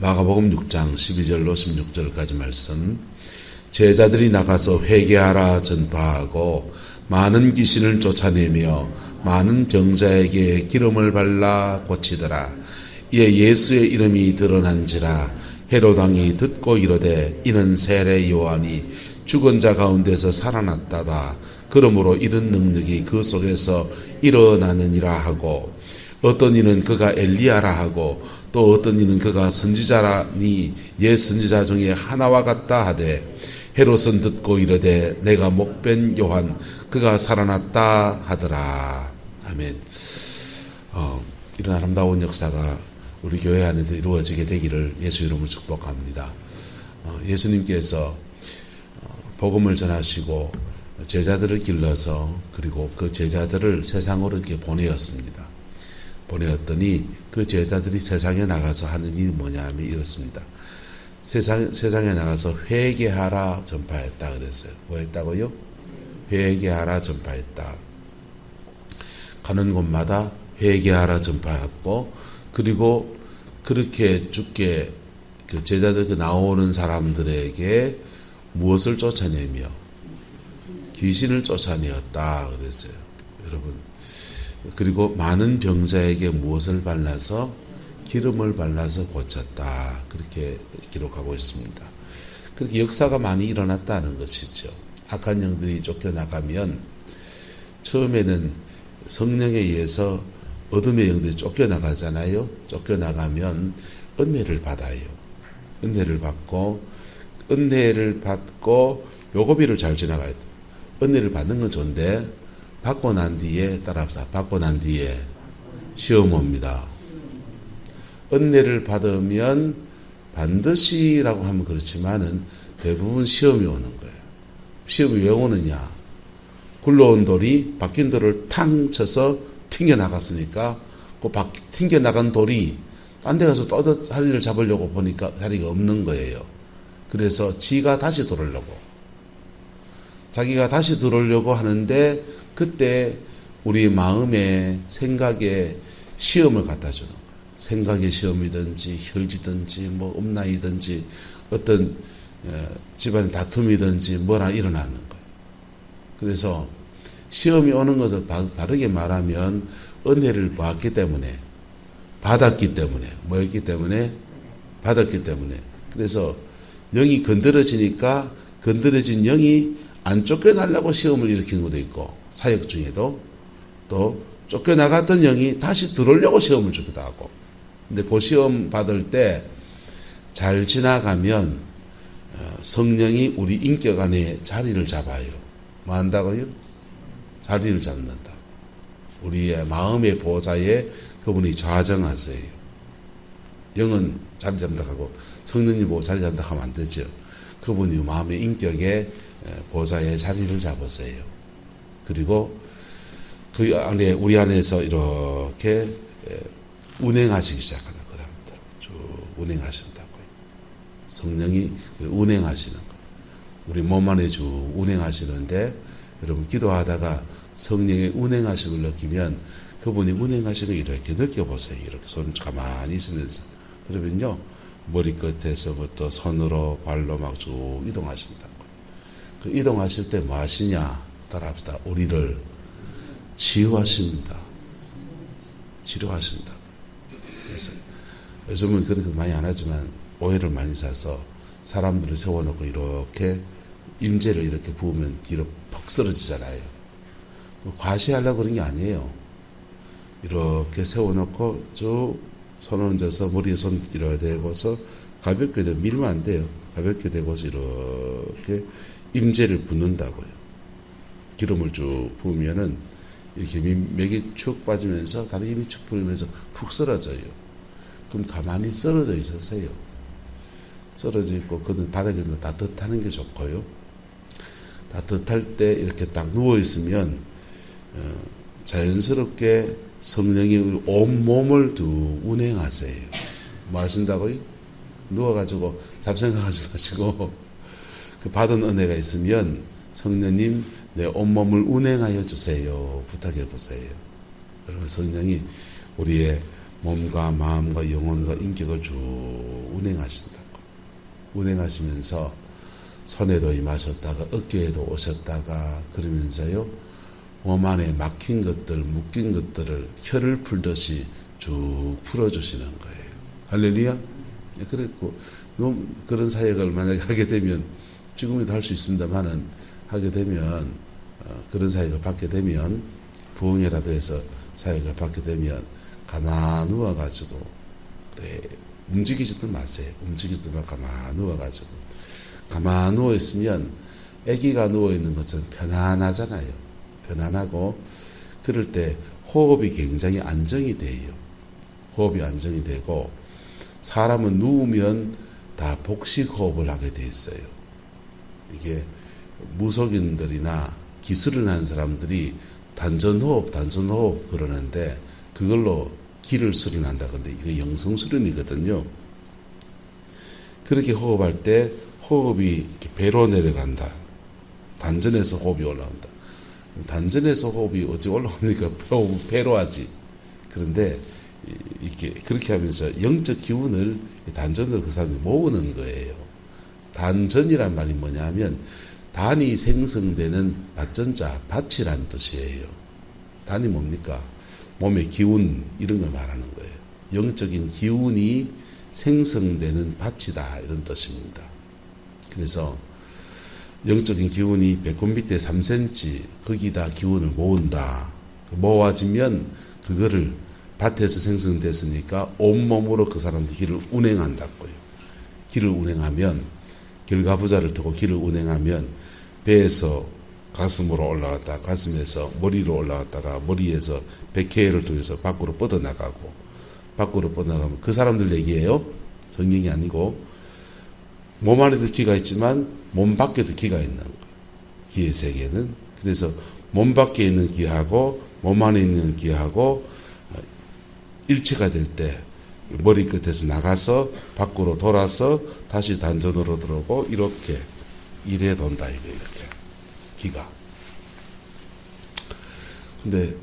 마가복음 6장 12절로 16절까지 말씀. 제자들이 나가서 회개하라 전파하고 많은 귀신을 쫓아내며 많은 병자에게 기름을 발라 고치더라. 이에 예수의 이름이 드러난지라. 헤롯 왕이 듣고 이르되 이는 세례 요한이 죽은 자 가운데서 살아났다다. 그러므로 이런 능력이 그 속에서 일어나느니라 하고, 어떤 이는 그가 엘리야라 하고 또 어떤 이는 그가 선지자라니 옛 선지자 중에 하나와 같다 하되, 헤롯은 듣고 이르되 내가 목벤 요한 그가 살아났다 하더라. 아멘. 이런 아름다운 역사가 우리 교회 안에도 이루어지게 되기를 예수 이름으로 축복합니다. 예수님께서 복음을 전하시고 제자들을 길러서, 그리고 그 제자들을 세상으로 이렇게 보내었더니 그 제자들이 세상에 나가서 하는 일이 뭐냐 하면 이렇습니다. 세상에 나가서 회개하라 전파했다 그랬어요. 뭐 했다고요? 회개하라 전파했다. 가는 곳마다 회개하라 전파했고, 그리고 그렇게 죽게 그 제자들 나오는 사람들에게 무엇을 쫓아내며 귀신을 쫓아내었다 그랬어요. 여러분, 그리고 많은 병자에게 무엇을 발라서 기름을 발라서 고쳤다, 그렇게 기록하고 있습니다. 그렇게 역사가 많이 일어났다는 것이죠. 악한 영들이 쫓겨나가면 처음에는 성령에 의해서 어둠의 영들이 쫓겨나가잖아요. 쫓겨나가면 은혜를 받아요. 은혜를 받고 요고비를 잘 지나가야 돼요. 은혜를 받는 건 좋은데 받고 난 뒤에, 따라합시다. 받고 난 뒤에 시험 옵니다. 은혜를 받으면 반드시라고 하면 그렇지만은 대부분 시험이 오는 거예요. 시험이 왜 오느냐? 굴러온 돌이 박힌 돌을 탕 쳐서 튕겨나갔으니까 그 튕겨나간 돌이 딴 데 가서 또 자리를 잡으려고 보니까 자리가 없는 거예요. 그래서 자기가 다시 들어오려고 하는데, 그때 우리 마음에, 생각에 시험을 갖다 주는 거예요. 생각의 시험이든지 혈기든지 뭐 음란이든지 어떤 집안 다툼이든지 뭐라 일어나는 거예요. 그래서 시험이 오는 것을 다르게 말하면 은혜를 받았기 때문에, 그래서 영이 건드려지니까 건드려진 영이 안 쫓겨나려고 시험을 일으키는 것도 있고, 사역 중에도 또 쫓겨나갔던 영이 다시 들어오려고 시험을 주기도 하고. 근데 그 시험 받을 때 잘 지나가면 성령이 우리 인격 안에 자리를 잡아요. 뭐 한다고요? 자리를 잡는다. 우리의 마음의 보좌에 그분이 좌정하세요. 영은 자리 잡는다 하고 성령님 보고 자리 잡는다 하면 안 되죠. 그분이 마음의 인격에 보좌에 자리를 잡으세요. 그리고 그 안에, 우리 안에서 이렇게 운행하시기 시작하는 거다. 쭉 운행하신다고요. 성령이 운행하시는 거예요. 우리 몸 안에 쭉 운행하시는데, 여러분 기도하다가 성령의 운행하심을 느끼면 그분이 운행하시는 이렇게 느껴보세요. 이렇게 손 가만히 있으면서. 그러면요, 머리끝에서부터 손으로 발로 막 쭉 이동하신다고요. 그 이동하실 때 뭐 하시냐? 따라합시다. 우리를 치유하십니다. 치료하신다. 그래서 요즘은 그렇게 많이 안 하지만 오해를 많이 사서 사람들을 세워놓고 이렇게 임재를 이렇게 부으면 뒤로 퍽 쓰러지잖아요. 과시하려고 그런 게 아니에요. 이렇게 세워놓고 쭉 손 얹어서 머리에 손 이렇게 대고서 가볍게 밀면 안 돼요. 가볍게 대고서 이렇게 임재를 붓는다고요. 기름을 쭉 부으면은 이렇게 맥이 축 빠지면서 다리 힘이 축 풀리면서 푹 쓰러져요. 그럼 가만히 쓰러져 있으세요. 쓰러져 있고, 그는 바닥에 따뜻하는 게 좋고요. 따뜻할 때 이렇게 딱 누워 있으면 자연스럽게 성령이 온 몸을 운행하세요. 뭐 하신다고요? 누워가지고 잡생각하지 마시고 그 받은 은혜가 있으면 성령님 내 온몸을 운행하여 주세요. 부탁해 보세요. 여러분, 성령이 우리의 몸과 마음과 영혼과 인격을 쭉 운행하신다고. 운행하시면서 손에도 임하셨다가 어깨에도 오셨다가 그러면서요, 몸 안에 막힌 것들, 묶인 것들을 혀를 풀듯이 쭉 풀어주시는 거예요. 할렐루야. 그랬고 그런 사역을 만약에 하게 되면, 지금도 할 수 있습니다만은 하게 되면, 그런 사역을 받게 되면, 부흥회라도 해서 사역을 받게 되면 가만 누워가지고, 그래, 움직이지도 마세요. 움직이지도 말고 가만 누워가지고, 가만 누워있으면 아기가 누워있는 것은 편안하잖아요. 편안하고, 그럴 때 호흡이 굉장히 안정이 돼요. 호흡이 안정이 되고, 사람은 누우면 다 복식 호흡을 하게 돼 있어요. 이게 무속인들이나 기술을 하는 사람들이 단전호흡 그러는데, 그걸로 기를 수련한다. 근데 이거 영성수련이거든요. 그렇게 호흡할 때 호흡이 이렇게 배로 내려간다. 단전에서 호흡이 올라온다. 단전에서 호흡이 어찌 올라옵니까? 배로 하지. 그런데 이렇게 그렇게 하면서 영적 기운을 단전으로 그 사람이 모으는 거예요. 단전이란 말이 뭐냐면, 단이 생성되는 밭전자, 밭이란 뜻이에요. 단이 뭡니까? 몸의 기운, 이런 걸 말하는 거예요. 영적인 기운이 생성되는 밭이다, 이런 뜻입니다. 그래서 영적인 기운이 배꼽 밑에 3cm, 거기다 기운을 모은다. 모아지면 그거를 밭에서 생성됐으니까 온몸으로 그 사람들 길을 운행한다고요. 길을 운행하면, 결과부자를 두고 길을 운행하면 배에서 가슴으로 올라갔다, 가슴에서 머리로 올라갔다가 머리에서 백회를 통해서 밖으로 뻗어나가고, 밖으로 뻗어나가면 그 사람들 얘기예요. 성경이 아니고, 몸 안에도 기가 있지만 몸 밖에도 기가 있는 거예요. 기의 세계는. 그래서 몸 밖에 있는 기하고 몸 안에 있는 기하고 일체가 될 때 머리 끝에서 나가서 밖으로 돌아서 다시 단전으로 들어오고, 이렇게 이래 돈다, 이거 이렇게 기가. 근데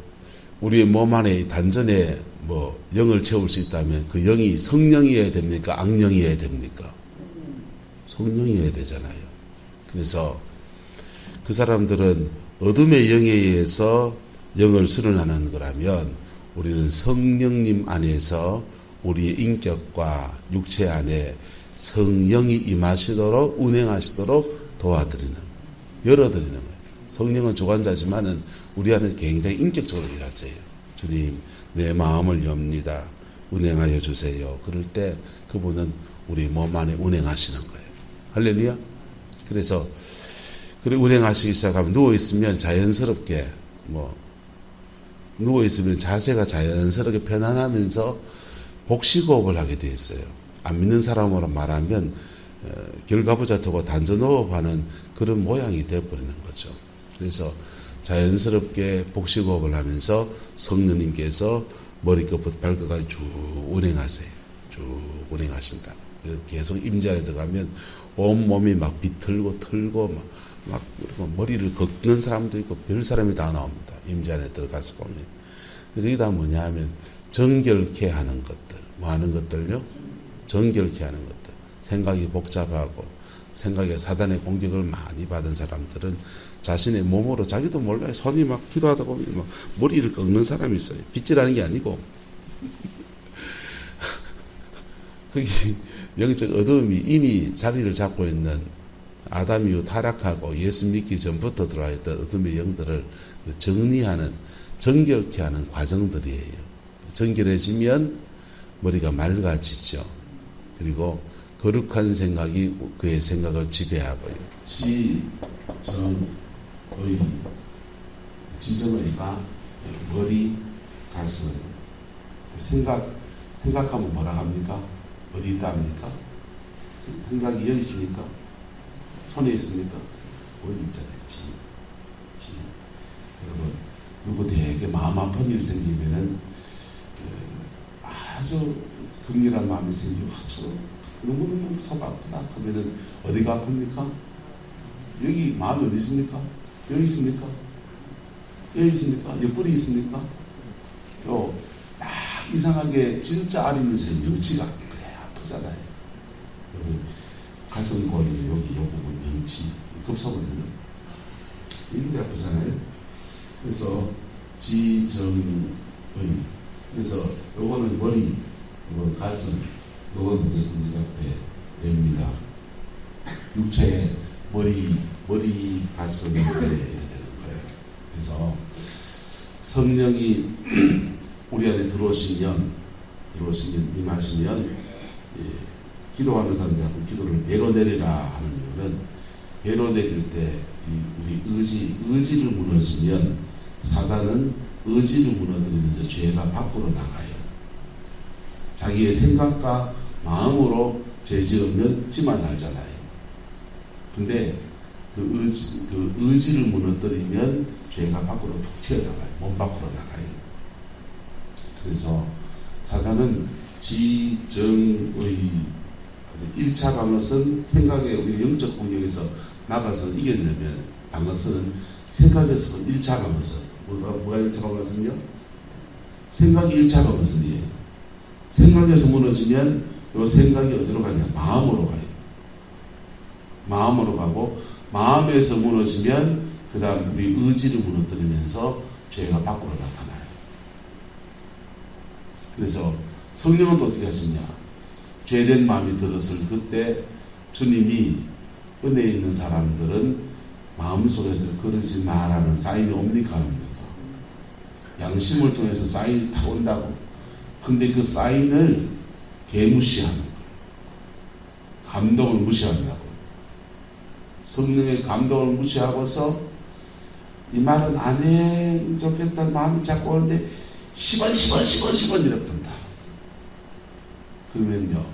우리의 몸 안에 단전에 뭐 영을 채울 수 있다면 그 영이 성령이어야 됩니까? 악령이어야 됩니까? 성령이어야 되잖아요. 그래서 그 사람들은 어둠의 영에 의해서 영을 수련하는 거라면, 우리는 성령님 안에서 우리의 인격과 육체 안에 성령이 임하시도록 운행하시도록 도와드리는, 열어드리는 거예요. 성령은 주관자지만은 우리 안에 굉장히 인격적으로 일하세요. 주님, 내 마음을 엽니다. 운행하여 주세요. 그럴 때 그분은 우리 몸 안에 운행하시는 거예요. 할렐루야. 그래서 그래 운행하시기 시작하면, 누워있으면 자연스럽게 누워있으면 자세가 자연스럽게 편안하면서 복식호흡을 하게 돼 있어요. 안 믿는 사람으로 말하면 결과부자 두고 단전호흡하는 그런 모양이 되어버리는 거죠. 그래서 자연스럽게 복식호흡을 하면서 성령님께서 머리끝부터 발끝까지 쭉 운행하세요. 쭉 운행하신다. 계속 임재 안에 들어가면 온몸이 막 비틀고 털고 막 머리를 걷는 사람도 있고 별 사람이 다 나옵니다. 임재 안에 들어가서 보면. 그게 다 뭐냐 하면 정결케 하는 것들. 뭐 하는 것들요? 정결케 하는 것들. 생각이 복잡하고 생각에 사단의 공격을 많이 받은 사람들은 자신의 몸으로 자기도 몰라요. 손이 막 기도하다 보면 막 머리를 꺾는 사람이 있어요. 빗질하는 게 아니고. 거기 영적 어둠이 이미 자리를 잡고 있는, 아담 이후 타락하고 예수 믿기 전부터 들어와 있던 어둠의 영들을 정리하는, 정결케 하는 과정들이에요. 정결해지면 머리가 맑아지죠. 그리고 거룩한 생각이 그의 생각을 지배하고요. 지정의가 머리, 가슴. 생각하면 뭐라 합니까? 어디 있다 합니까? 생각이 여기 있습니까? 손에 있습니까? 어디 있잖아요. 여러분, 누구 되게 마음 아픈 일이 생기면은 아주 긍휼한 마음이 생기고 아주 너무너무 속 아프다 하면은 어디가 아픕니까? 여기 마음이 어디 있습니까? 여기 있습니까? 여기 있습니까? 옆구리 있습니까? 딱 이상하게 진짜 알이 있는 명치가 그래 아프잖아요. 가슴골이 여기 요 부분 명치 급소거든요. 이게 아프잖아요. 그래서 지정의, 그래서 요거는 머리, 요건 가슴, 요건 보겠습니다. 배입니다. 육체의 머리, 가슴, 배 이렇게 되는 거예요. 그래서 성령이 우리 안에 들어오시면 임하시면, 기도하는 사람들 자꾸 기도를 배로 내리라 하는 이유는, 배로 내릴 때 우리 의지를 무너지면 사단은 의지를 무너뜨리면서 죄가 밖으로 나가요. 자기의 생각과 마음으로 죄 지으면 지만 나잖아요. 근데 그 의지를 무너뜨리면 죄가 밖으로 툭 튀어나가요. 몸 밖으로 나가요. 그래서 사단은 지정의 1차 방어선 생각의 우리 영적 공격에서 나가서 이겼냐면, 방어선은 생각에서 1차 방어선. 뭐가 1차 방어선이요? 생각이 1차 방어선이에요. 생각에서 무너지면 요 생각이 어디로 가냐? 마음으로 가요. 마음으로 가고, 마음에서 무너지면 그 다음 우리 의지를 무너뜨리면서 죄가 밖으로 나타나요. 그래서 성령은 또 어떻게 하시냐? 죄된 마음이 들었을 그때 주님이 은혜 있는 사람들은 마음속에서 그러지 마라는 사인이 옵니까? 옵니까? 양심을 통해서 사인이 다 온다고. 근데 그 사인을 개무시하는 거예요. 감동을 무시한다고. 성령의 감동을 무시하고서 이 말은 안 해 좋겠다는 마음이 자꾸 오는데 10원 이렇게 뜬다. 그러면요,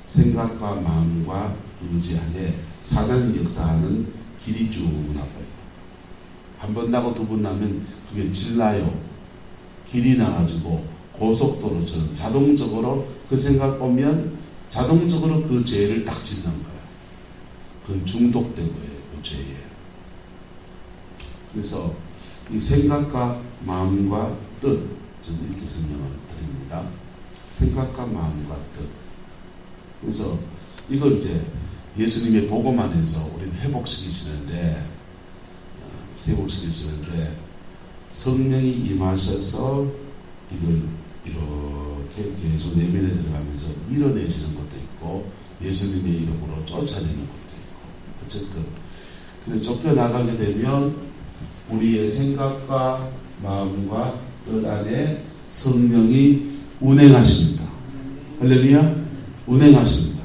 생각과 마음과 의지 안에 사단이 역사하는 길이 쭉 나와요. 한 번 나고 두 번 나면 그게 질나요. 길이 나가지고 고속도로처럼 자동적으로 그 생각 오면 자동적으로 그 죄를 딱 짓는 거예요. 그건 중독된 거예요. 그 죄에. 그래서 이 생각과 마음과 뜻, 저는 이렇게 설명을 드립니다. 생각과 마음과 뜻. 그래서 이걸 이제 예수님의 복음 안에서 우리는 회복시키시는데 성령이 임하셔서 이걸 이렇게 계속 내면에 들어가면서 밀어내시는 것도 있고, 예수님의 이름으로 쫓아내는 것도 있고, 어쨌든 그래 쫓겨나가게 되면 우리의 생각과 마음과 뜻 안에 성령이 운행하십니다. 할렐루야. 운행하십니다.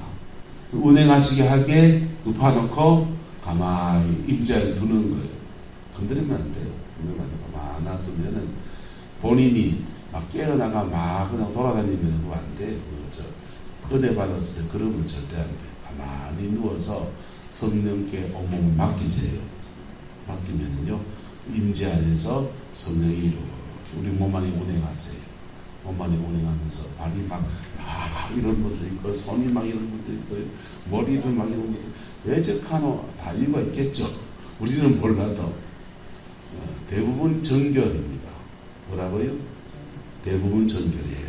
그 운행하시게 하게 눕혀놓고 가만히 임재하게 두는 거예요. 건드리면 안 돼요. 건드리면 안 되고 가만히 두면은 본인이 막 깨어나가 막 그냥 돌아다니면 그거 안 돼요. 은혜 받았을 때 그러면 절대 안 돼요. 가만히 누워서 성령께 온몸을 맡기세요. 맡기면요, 임재 안에서 성령이 우리 몸 안에 운행하세요. 몸 안에 운행하면서 발이 막 이런 분들 있고, 손이 막 이런 분들 있고, 머리를 막 이런 분들, 왜 저카노? 다 이유가 있겠죠. 우리는 몰라도 대부분 정결입니다. 뭐라고요? 대부분 정결이에요.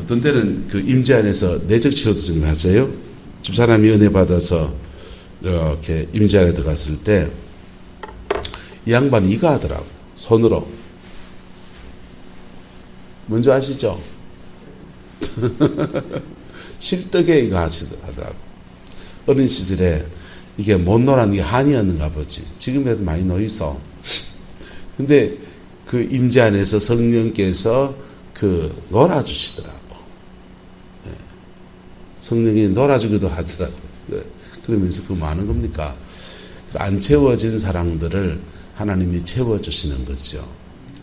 어떤 때는 그 임재 안에서 내적 치료도 좀 하세요. 좀 사람이 은혜 받아서 이렇게 임재 안에 들어갔을 때 이 양반이 이거 하더라고. 손으로. 뭔지 아시죠? 실뜨개 이거 하더라고. 어린 시절에 이게 못 놀아는 게 한이었는가 보지. 지금에도 많이 놀이서. 근데 그 임재 안에서 성령께서 그 놀아주시더라고. 네. 성령이 놀아주기도 하더라고. 네. 그러면서 그 많은 겁니까? 안 채워진 사랑들을 하나님이 채워주시는 거죠.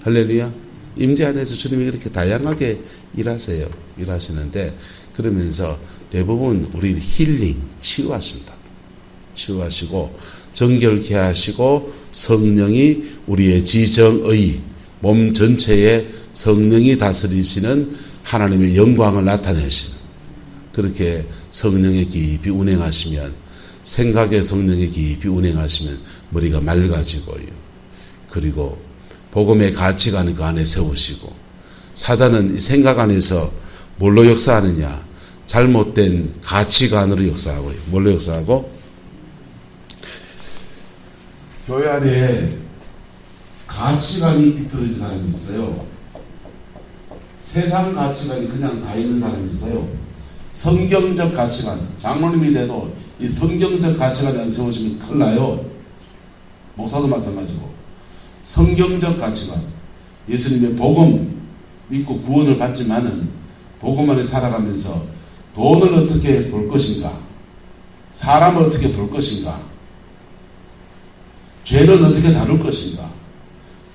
할렐루야. 임재 안에서 주님이 그렇게 다양하게 일하세요. 일하시는데, 그러면서 대부분 우리 힐링, 치유하신다. 치유하시고 정결케 하시고 성령이 우리의 지정의 몸 전체에 성령이 다스리시는 하나님의 영광을 나타내시는, 그렇게 성령의 깊이 운행하시면, 생각의 성령의 깊이 운행하시면 머리가 맑아지고요. 그리고 복음의 가치관을 그 안에 세우시고, 사단은 이 생각 안에서 뭘로 역사하느냐? 잘못된 가치관으로 역사하고요. 뭘로 역사하고? 교회 안에 가치관이 비틀어진 사람이 있어요. 세상 가치관이 그냥 다 있는 사람이 있어요. 성경적 가치관, 장로님이 돼도 이 성경적 가치관이 안 세워지면 큰일 나요. 목사도 마찬가지고. 성경적 가치관, 예수님의 복음 믿고 구원을 받지만은 복음 안에 살아가면서 돈을 어떻게 볼 것인가, 사람을 어떻게 볼 것인가, 죄는 어떻게 다룰 것인가,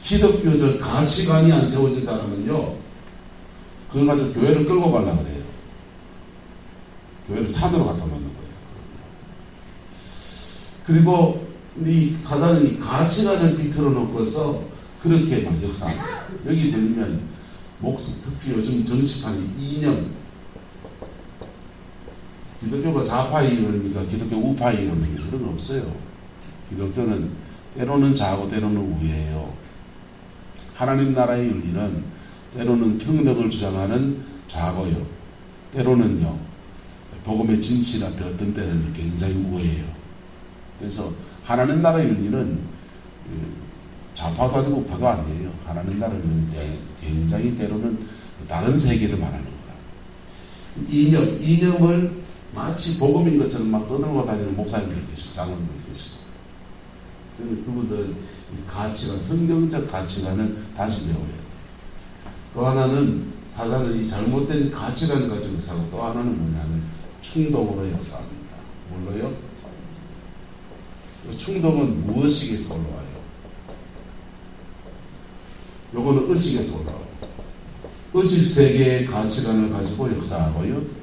기독교적 가치관이 안 세워진 사람은요, 그걸 가지고 교회를 끌고 가려고 그래요. 교회를 산으로 갖다 놓는 거예요. 그리고 이 사단이 가치관을 비틀어 놓고서 그렇게 막 역사합니다. 여기 들리면 특히 요즘 정치판이 이념, 기독교가 좌파 이론입니까? 기독교 우파 이론입니까? 그런 거 없어요. 기독교는 때로는 좌고 때로는 우예요. 하나님 나라의 윤리는 때로는 평등을 주장하는 좌고요. 때로는요, 복음의 진실 앞에 어떤 때는 굉장히 우예요. 그래서 하나님 나라의 윤리는 좌파도 아니고 우파도 아니에요. 하나님 나라의 윤리는 굉장히 때로는 다른 세계를 말하는 거야. 이념을 마치 복음인 것처럼 막 떠들고 다니는 목사님들 계시고 장로님들 계시고, 그분들 가치관, 성경적 가치관을 다시 배워야 돼. 또 하나는 사단은 이 잘못된 가치관 가지고 역사하고, 또 하나는 뭐냐면 충동으로 역사합니다. 뭘로요? 충동은 무의식에서 올라와요. 요거는 의식에서 올라와요. 의식 세계의 가치관을 가지고 역사하고요,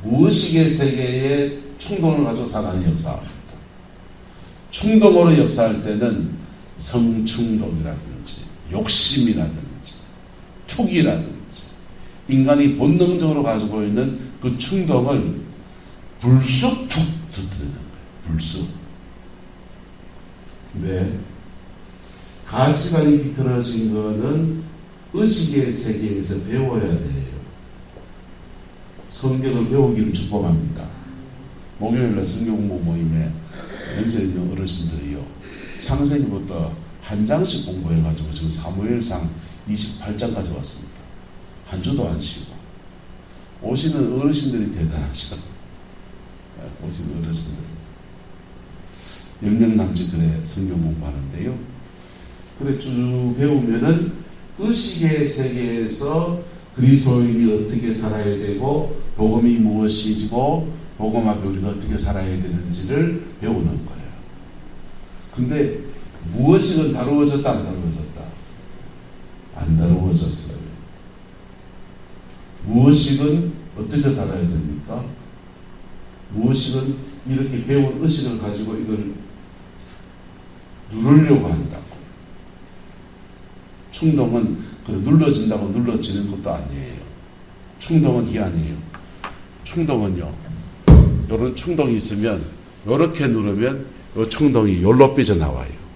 무의식의 세계의 충동을 가지고 사단이 역사합니다. 충동으로 역사할 때는 성충동이라든지 욕심이라든지 촉이라든지 인간이 본능적으로 가지고 있는 그 충동을 불쑥 툭 터뜨리는 거예요. 불쑥. 네. 가치관이 비틀어진 거는 의식의 세계에서 배워야 돼요. 성경을 배우기를 축복합니다. 목요일날 성경 공부 모임에 연세 있는 어르신들이요, 창세기부터 한 장씩 공부해가지고 지금 사무엘상 28장까지 왔습니다. 한 주도 안 쉬고. 오시는 어르신들이 대단하시다. 오시는 어르신들. 10명 남짓 그래 성경 공부하는데요. 그래 쭉 배우면은 의식의 세계에서 그리스도인이 어떻게 살아야 되고, 복음이 무엇이고, 복음 앞에 우리가 어떻게 살아야 되는지를 배우는 거예요. 근데 무엇이건 다루어졌다 안 다루어졌다? 안 다루어졌어요. 무엇이건 어떻게 다뤄야 됩니까? 무엇이건 이렇게 배운 의식을 가지고 이걸 누르려고 한다고. 충동은 눌러진다고 눌러지는 것도 아니에요. 충동은 이게 아니에요. 충동은요, 이런 충동이 있으면 이렇게 누르면 이 충동이 요로 삐져나와요.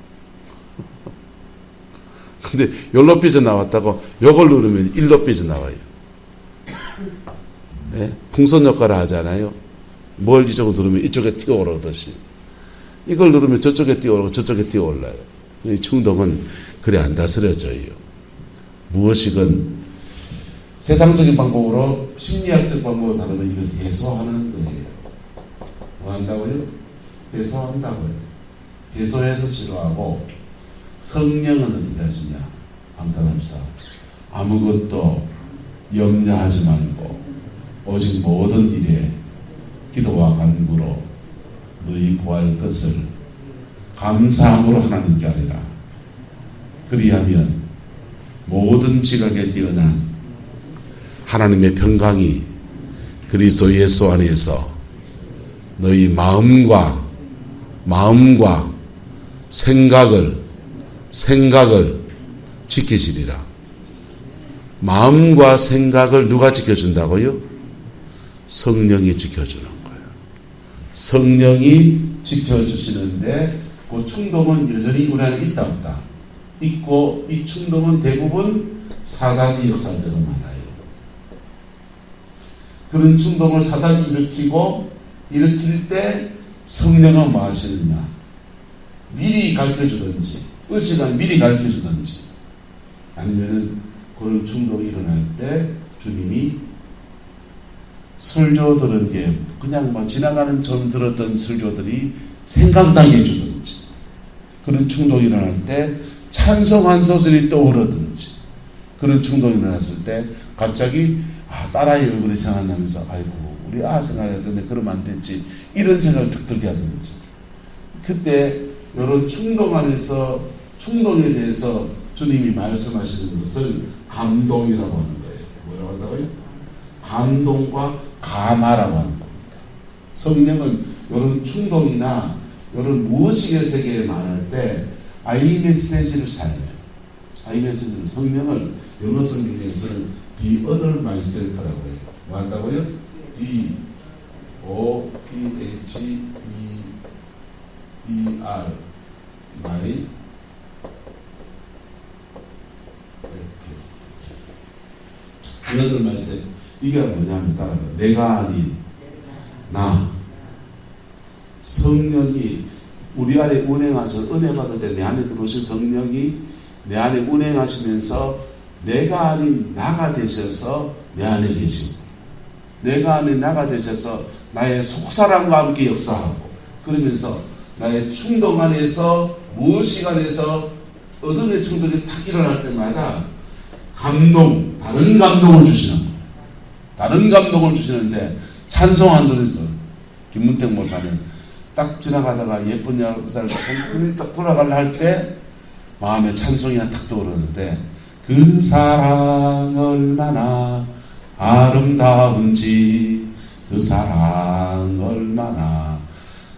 근데 요로 삐져나왔다고 요걸 누르면 일로 삐져나와요. 네? 풍선 효과를 하잖아요. 뭘 이쪽으로 누르면 이쪽에 튀어오르듯이, 이걸 누르면 저쪽에 튀어오르고 저쪽에 튀어올라요. 이 충동은 그래 안 다스려져요. 무엇이건 세상적인 방법으로, 심리학적 방법으로 다루면 이걸 해소하는 거예요. 뭐 한다고요? 해소한다고요. 해소해서 치료하고. 성령은 어떻게 하시냐? 방탄합시다. 아무것도 염려하지 말고 오직 모든 일에 기도와 간구로 너희 구할 것을 감사함으로 하나님께 하리라. 그리하면 모든 지각에 뛰어난 하나님의 평강이 그리스도 예수 안에서 너희 마음과 생각을 지키시리라. 마음과 생각을 누가 지켜준다고요? 성령이 지켜주는 거예요. 성령이 지켜주시는데 그 충동은 여전히 우리 안에 있다 없다? 있고, 이 충동은 대부분 사단이 역사할 때가 많아요. 그런 충동을 사단이 일으킬 때 성령은 뭐 하시느냐? 미리 가르쳐주든지, 의식을 미리 가르쳐주든지, 아니면은 그런 충동이 일어날 때 주님이 설교 들은 게 그냥 뭐 지나가는 전 들었던 설교들이 생각나게 해주든지, 그런 충동이 일어날 때 찬송한 소절이 떠오르든지, 그런 충동이 일어났을 때 갑자기 딸아이 얼굴이 생각나면서 아이고 우리 생각했는데 그러면 안 됐지, 이런 생각을 툭 들게 하든지, 그때 이런 충동에 대해서 주님이 말씀하시는 것을 감동이라고 하는 거예요. 뭐라고 한다고요? 감동과 감화라고 하는 겁니다. 성령은 이런 충동이나 이런 무의식의 세계에 말할 때 아이메시지를 사용해요. 아이메시지는 성령을 영어 성경에서는 the other myself라고 해요. 뭐 한다고요? the O-T-H-E-E-R my the other myself. 이게 뭐냐면 따라가 내가 아닌 나. 성령이 우리 안에 운행하셔서 은혜 받을 때 내 안에 들어오신 성령이 내 안에 운행하시면서 내가 아닌 나가 되셔서 내 안에 계시고, 내가 아닌 나가 되셔서 나의 속사람과 함께 역사하고, 그러면서 나의 충동 안에서 무의식 안에서 어둠의 충동이 탁 일어날 때마다 다른 감동을 주시는 거예요. 다른 감동을 주시는데 찬송한 소리에서 김문택 목사는 딱 지나가다가 예쁜 여자를 딱 돌아가려 할 때 마음에 찬송이 딱 떠오르는데, 그 사랑 얼마나 아름다운지, 그 사랑 얼마나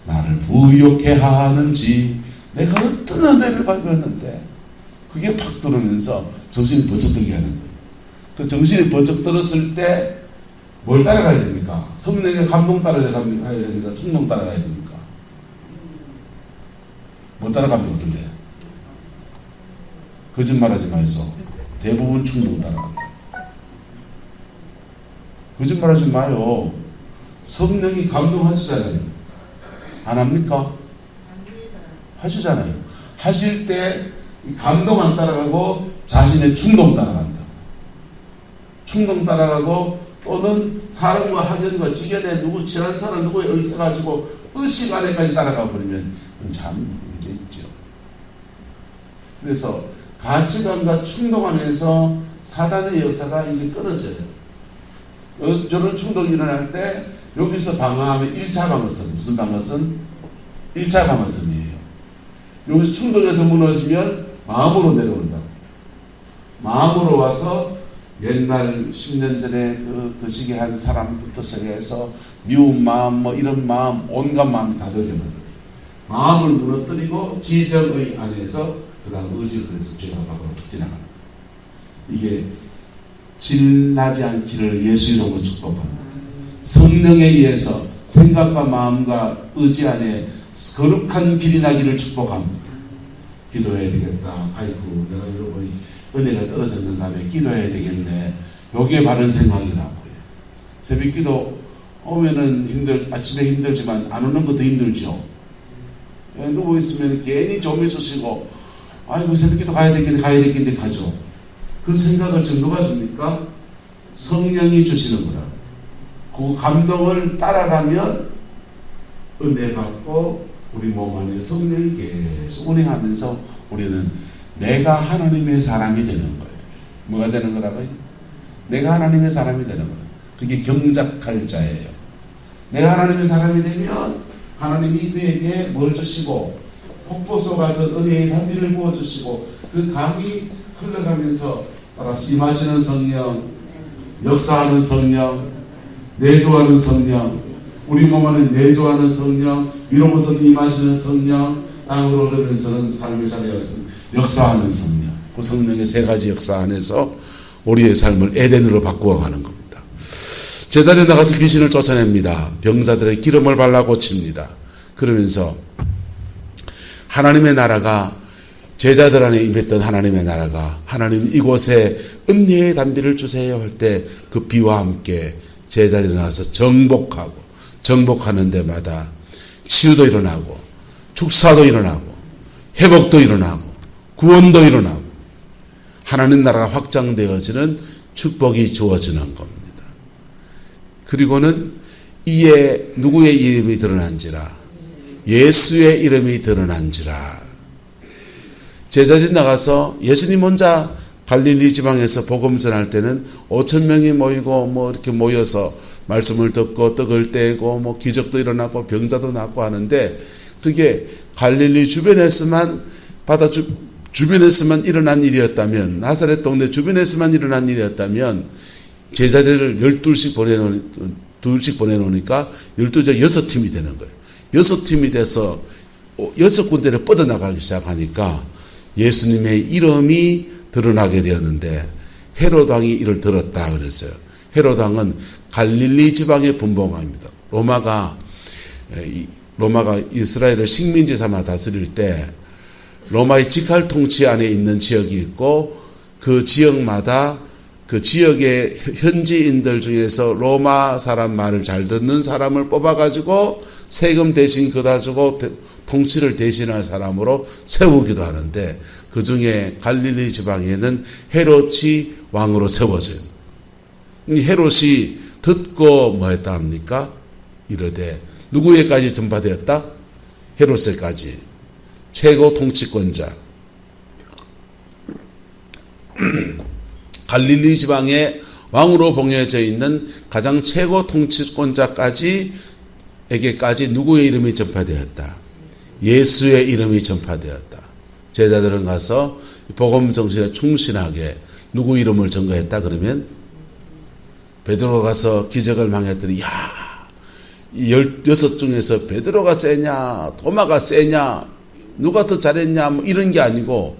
나를 부욕해 하는지, 내가 어떤 은혜를 받았는데, 그게 팍 들으면서 정신이 번쩍 들게 하는 거예요. 그 정신이 번쩍 들었을 때 뭘 따라가야 됩니까? 성령의 감동 따라가야 됩니까? 충동 따라가야 됩니까? 뭘 따라가면 어떤데? 거짓말하지 마이소. 대부분 충동 따라갑니다. 거짓말하지 마요. 성령이 감동하시잖아요. 안 합니까? 하시잖아요. 하실 때 감동 안 따라가고 자신의 충동 따라간다. 충동 따라가고, 또는 사람과 학연과 지견에 누구 친한 사람 누구에 의지해가지고 의식 안에까지 따라가 버리면 참 문제 있죠. 그래서 가치관과 충동 안에서 사단의 역사가 이게 끊어져요. 저런 충동이 일어날 때 여기서 방어하면 1차 방어선, 무슨 방어선? 1차 방어선이에요. 여기서 충동에서 무너지면 마음으로 내려온다. 마음으로 와서 옛날 10년 전에 그 시기에 한 사람부터 시작해서 미운 마음, 뭐 이런 마음, 온갖 마음이 다 들어져요. 마음을 무너뜨리고 지정의 안에서 그 다음 의지를 해서 죄가 밖으로 툭 지나가는 거예요. 이게 질나지 않기를 예수 이름으로 축복합니다. 성령에 의해서 생각과 마음과 의지 안에 거룩한 길이 나기를 축복합니다. 기도해야 되겠다. 아이고 내가 여러분이 은혜가 떨어졌는 다음에 기도해야 되겠네. 요게 바른 생각이라고요. 새벽 기도 오면은 아침에 힘들지만 안 오는 것도 힘들죠. 누워 있으면 괜히 좀 있으시고, 아이고 새벽 기도 가야 되겠네 가죠. 그 생각을 지금 누가 줍니까? 성령이 주시는 거라. 그 감동을 따라가면 은혜 받고 우리 몸 안에 성령이 계속 운행하면서 우리는 내가 하나님의 사람이 되는 거예요. 뭐가 되는 거라고요? 내가 하나님의 사람이 되는 거예요. 그게 경작할 자예요. 내가 하나님의 사람이 되면 하나님이 그에게 뭘 주시고, 폭포수 같은 은혜의 단비를 부어주시고, 그 강이 흘러가면서 임하시는 성령, 역사하는 성령, 내조하는 성령, 우리 몸 안에 내조하는 성령, 위로부터 임하시는 성령, 땅으로 흐르면서는 삶을 살아가는 역사하는 성령. 그 성령의 세 가지 역사 안에서 우리의 삶을 에덴으로 바꾸어가는 겁니다. 제자리에 나가서 귀신을 쫓아냅니다. 병자들의 기름을 발라 고칩니다. 그러면서 하나님의 나라가, 제자들 안에 임했던 하나님의 나라가, 하나님 이곳에 은혜의 단비를 주세요 할 때 그 비와 함께 제자들이 나와서 정복하는 데마다 치유도 일어나고 축사도 일어나고 회복도 일어나고 구원도 일어나고 하나님 나라가 확장되어지는 축복이 주어지는 겁니다. 그리고는 이에 누구의 이름이 드러난지라, 예수의 이름이 드러난지라. 제자들이 나가서 예수님 혼자 갈릴리 지방에서 복음 전할 때는 5,000명이 모이고 이렇게 모여서 말씀을 듣고 떡을 떼고 기적도 일어나고 병자도 낫고 하는데, 그게 갈릴리 주변에서만 주변에서만 일어난 일이었다면, 나사렛 동네 주변에서만 일어난 일이었다면, 제자들을 12씩 보내놓으니까 12제 6팀이 되는 거예요. 6팀이 돼서 6군데를 뻗어나가기 시작하니까 예수님의 이름이 드러나게 되었는데, 헤롯 왕이 이를 들었다 그랬어요. 헤롯 왕은 갈릴리 지방의 분봉왕입니다. 로마가 이스라엘을 식민지 삼아 다스릴 때 로마의 직할 통치 안에 있는 지역이 있고, 그 지역마다 그 지역의 현지인들 중에서 로마 사람 말을 잘 듣는 사람을 뽑아가지고 세금 대신 그다 주고 통치를 대신할 사람으로 세우기도 하는데, 그 중에 갈릴리 지방에는 헤롯이 왕으로 세워져요. 헤롯이 듣고 뭐 했다 합니까? 이르되, 누구에까지 전파되었다? 헤롯에까지. 최고 통치권자. 갈릴리 지방에 왕으로 봉해져 있는 가장 최고 통치권자까지 에게까지 누구의 이름이 전파되었다? 예수의 이름이 전파되었다. 제자들은 가서 복음 정신에 충실하게 누구 이름을 전가했다 그러면, 베드로가 가서 기적을 망했더니, 야, 이 16 중에서 베드로가 세냐 도마가 세냐 누가 더 잘했냐 이런 게 아니고,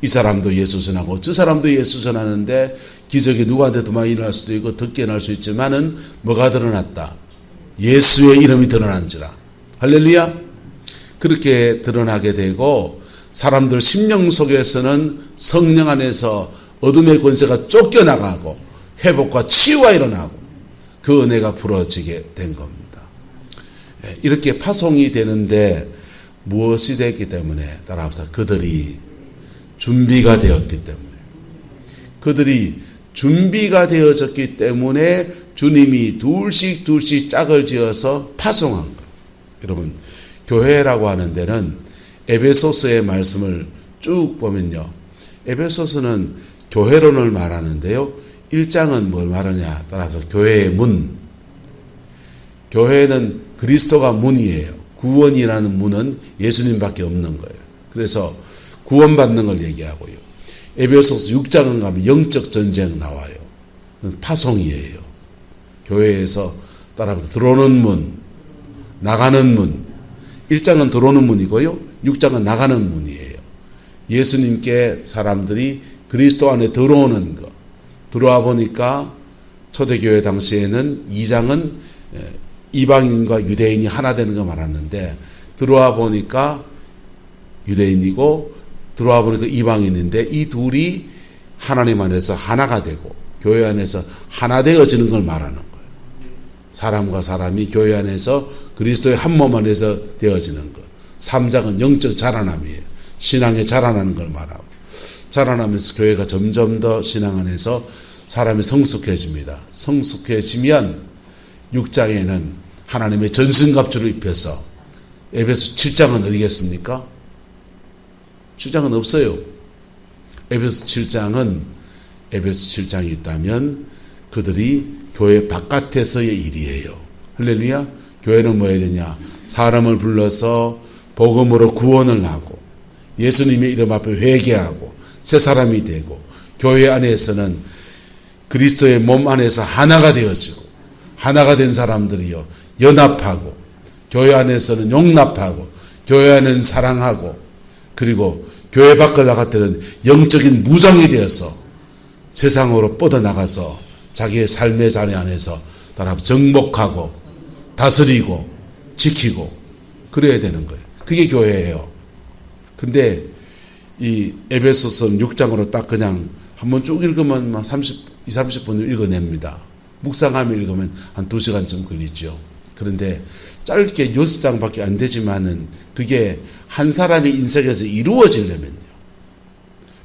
이 사람도 예수 전하고 저 사람도 예수 전하는데 기적이 누구한테 더 많이 일어날 수도 있고 적게 일어날 수 있지만은 뭐가 드러났다? 예수의 이름이 드러난지라. 할렐루야. 그렇게 드러나게 되고, 사람들 심령 속에서는 성령 안에서 어둠의 권세가 쫓겨나가고 회복과 치유가 일어나고 그 은혜가 부러지게 된 겁니다. 이렇게 파송이 되는데 무엇이 됐기 때문에? 따라합시다. 그들이 준비가 되었기 때문에. 그들이 준비가 되어졌기 때문에 주님이 둘씩 짝을 지어서 파송한 거예요. 여러분, 교회라고 하는 데는 에베소서의 말씀을 쭉 보면요, 에베소서는 교회론을 말하는데요, 1장은 뭘 말하냐? 따라서 교회의 문. 교회는 그리스도가 문이에요. 구원이라는 문은 예수님밖에 없는 거예요. 그래서 구원받는 걸 얘기하고요. 에베소서 6장은 가면 영적 전쟁 나와요. 파송이에요. 교회에서 따라서 들어오는 문, 나가는 문. 1장은 들어오는 문이고요, 6장은 나가는 문이에요. 예수님께 사람들이 그리스도 안에 들어오는 것. 들어와 보니까 초대교회 당시에는 2장은 이방인과 유대인이 하나 되는 거 말하는데, 들어와 보니까 유대인이고 들어와 보니까 이방인인데, 이 둘이 하나님 안에서 하나가 되고 교회 안에서 하나 되어지는 걸 말하는 거예요. 사람과 사람이 교회 안에서 그리스도의 한 몸 안에서 되어지는 것. 3장은 영적 자라남이에요. 신앙에 자라나는 걸 말하고, 자라나면서 교회가 점점 더 신앙 안에서 사람이 성숙해집니다. 성숙해지면 6장에는 하나님의 전승갑주를 입혀서, 에베소 7장은 어디겠습니까? 7장은 없어요. 에베소 7장이 있다면 그들이 교회 바깥에서의 일이에요. 할렐루야. 교회는 뭐 해야 되냐? 사람을 불러서 복음으로 구원을 하고 예수님의 이름 앞에 회개하고 새 사람이 되고, 교회 안에서는 그리스도의 몸 안에서 하나가 되어지고, 하나가 된 사람들이요 연합하고, 교회 안에서는 용납하고, 교회 안에는 사랑하고, 그리고 교회 밖을 나갈 때는 영적인 무장이 되어서 세상으로 뻗어나가서 자기의 삶의 자리 안에서 따라 정복하고 다스리고 지키고 그래야 되는 거예요. 그게 교회예요. 근데 이 에베소서 6장으로 딱 그냥 한번 쭉 읽으면 막 30분 읽어냅니다. 묵상하며 읽으면 한 2시간쯤 걸리죠. 그런데 짧게 6장밖에 안 되지만은 그게 한 사람의 인생에서 이루어지려면요.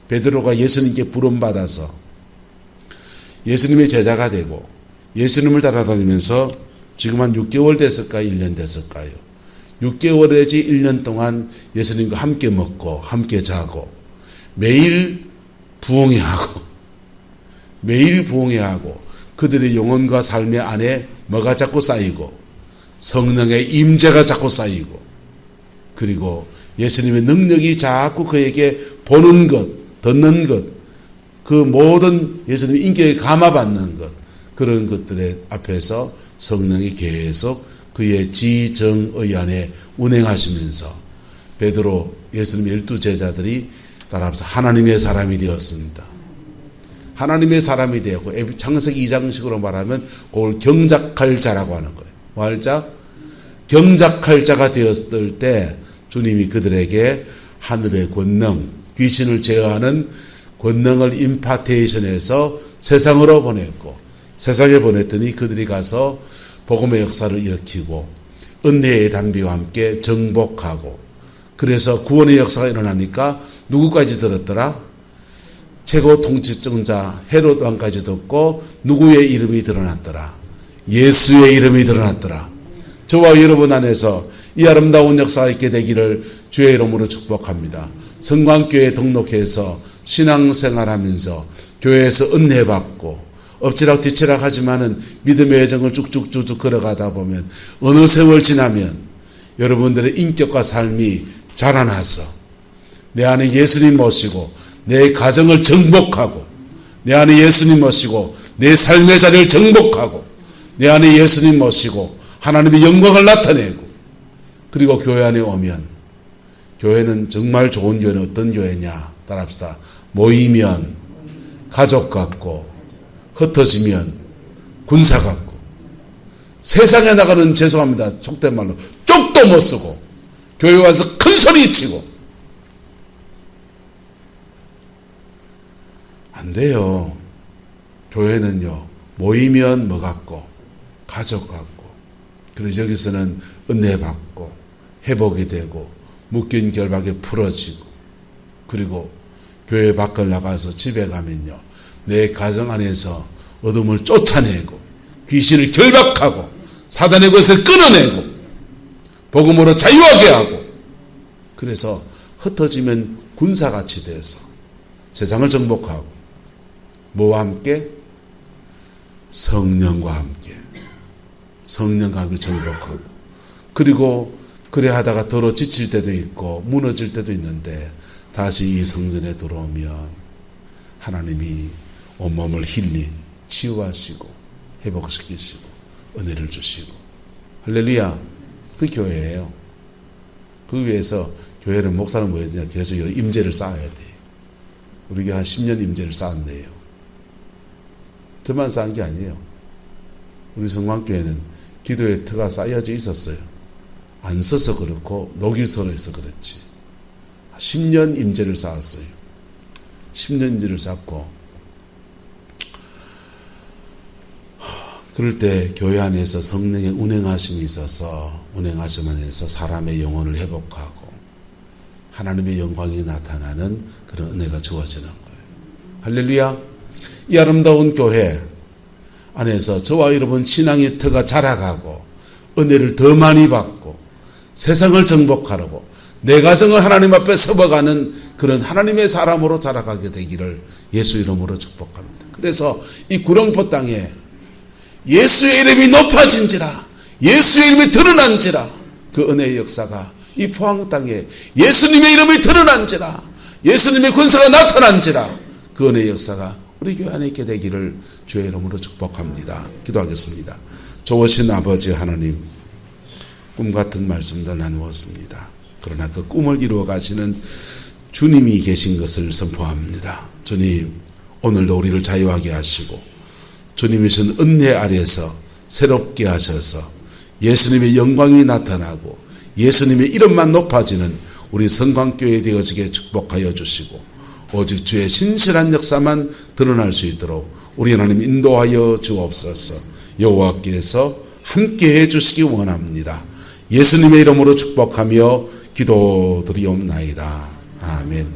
베드로가 예수님께 부름받아서 예수님의 제자가 되고 예수님을 따라다니면서 지금 한 6개월 됐을까요? 1년 됐을까요? 6개월 내지 1년 동안 예수님과 함께 먹고 함께 자고 매일 부흥회하고 그들의 영혼과 삶의 안에 뭐가 자꾸 쌓이고 성령의 임재가 자꾸 쌓이고 그리고 예수님의 능력이 자꾸 그에게 보는 것, 듣는 것, 그 모든 예수님의 인격에 감화받는 것, 그런 것들의 앞에서 성령이 계속 그의 지정의 안에 운행하시면서 베드로 예수님의 12제자들이 따라서 하나님의 사람이 되었습니다. 하나님의 사람이 되었고 창세기 2장식으로 말하면 그걸 경작할 자라고 하는 거예요. 뭐 할 자? 경작할 자가 되었을 때 주님이 그들에게 하늘의 권능, 귀신을 제어하는 권능을 임파테이션해서 세상으로 보냈고 세상에 보냈더니 그들이 가서 복음의 역사를 일으키고 은혜의 단비와 함께 정복하고 그래서 구원의 역사가 일어나니까 누구까지 들었더라? 최고 통치증자 헤롯 왕까지 듣고 누구의 이름이 드러났더라? 예수의 이름이 드러났더라. 저와 여러분 안에서 이 아름다운 역사가 있게 되기를 주의 이름으로 축복합니다. 성광교회에 등록해서 신앙생활하면서 교회에서 은혜받고 엎치락뒤치락 하지만은 믿음의 여정을 쭉쭉쭉쭉 걸어가다 보면 어느 세월 지나면 여러분들의 인격과 삶이 자라나서 내 안에 예수님 모시고 내 가정을 정복하고 내 안에 예수님 모시고 내 삶의 자리를 정복하고 내 안에 예수님 모시고 하나님의 영광을 나타내고 그리고 교회 안에 오면 교회는 정말 좋은 교회는 어떤 교회냐 따라합시다. 모이면 가족 같고 흩어지면 군사 같고 세상에 나가는 죄송합니다. 속된 말로 쪽도 못 쓰고 교회 와서 큰 소리 치고 안 돼요. 교회는요 모이면 뭐 같고 가족 같고 그래서 여기서는 은혜 받고 회복이 되고 묶인 결박이 풀어지고 그리고 교회 밖을 나가서 집에 가면요 내 가정 안에서 어둠을 쫓아내고 귀신을 결박하고 사단의 것을 끊어내고 복음으로 자유하게 하고 그래서 흩어지면 군사같이 돼서 세상을 정복하고 뭐와 함께? 성령과 함께 정복하고 그리고 그래 하다가 더러 지칠 때도 있고 무너질 때도 있는데 다시 이 성전에 들어오면 하나님이 온몸을 힐링, 치유하시고 회복시키시고 은혜를 주시고 할렐루야. 그 교회예요. 그 위해서 교회는 목사는 뭐 해야 되냐 계속 임재를 쌓아야 돼요. 우리가 한 10년 임재를 쌓았네요. 저만 쌓은 게 아니에요. 우리 성광교회는 기도의 터가 쌓여져 있었어요. 안 써서 그렇고 녹이 설어서 그렇지. 10년 임재를 쌓았어요. 10년 임재를 쌓고 그럴 때 교회 안에서 성령의 운행하심이 있어서 운행하심 안에서 사람의 영혼을 회복하고 하나님의 영광이 나타나는 그런 은혜가 주어지는 거예요. 할렐루야. 이 아름다운 교회 안에서 저와 여러분 신앙의 터가 자라가고 은혜를 더 많이 받고 세상을 정복하려고 내 가정을 하나님 앞에 서버가는 그런 하나님의 사람으로 자라가게 되기를 예수 이름으로 축복합니다. 그래서 이 구룡포 땅에 예수의 이름이 높아진지라 예수의 이름이 드러난지라 그 은혜의 역사가 이 포항 땅에 예수님의 이름이 드러난지라 예수님의 권세가 나타난지라 그 은혜의 역사가 우리 교회 안에 있게 되기를 주의 이름으로 축복합니다. 기도하겠습니다. 좋으신 아버지 하나님 꿈같은 말씀도 나누었습니다. 그러나 그 꿈을 이루어 가시는 주님이 계신 것을 선포합니다. 주님 오늘도 우리를 자유하게 하시고 주님이 신 은혜 아래에서 새롭게 하셔서 예수님의 영광이 나타나고 예수님의 이름만 높아지는 우리 성광교회 되어지게 축복하여 주시고 오직 주의 신실한 역사만 드러날 수 있도록 우리 하나님 인도하여 주옵소서. 여호와께서 함께해 주시기 원합니다. 예수님의 이름으로 축복하며 기도드리옵나이다. 아멘.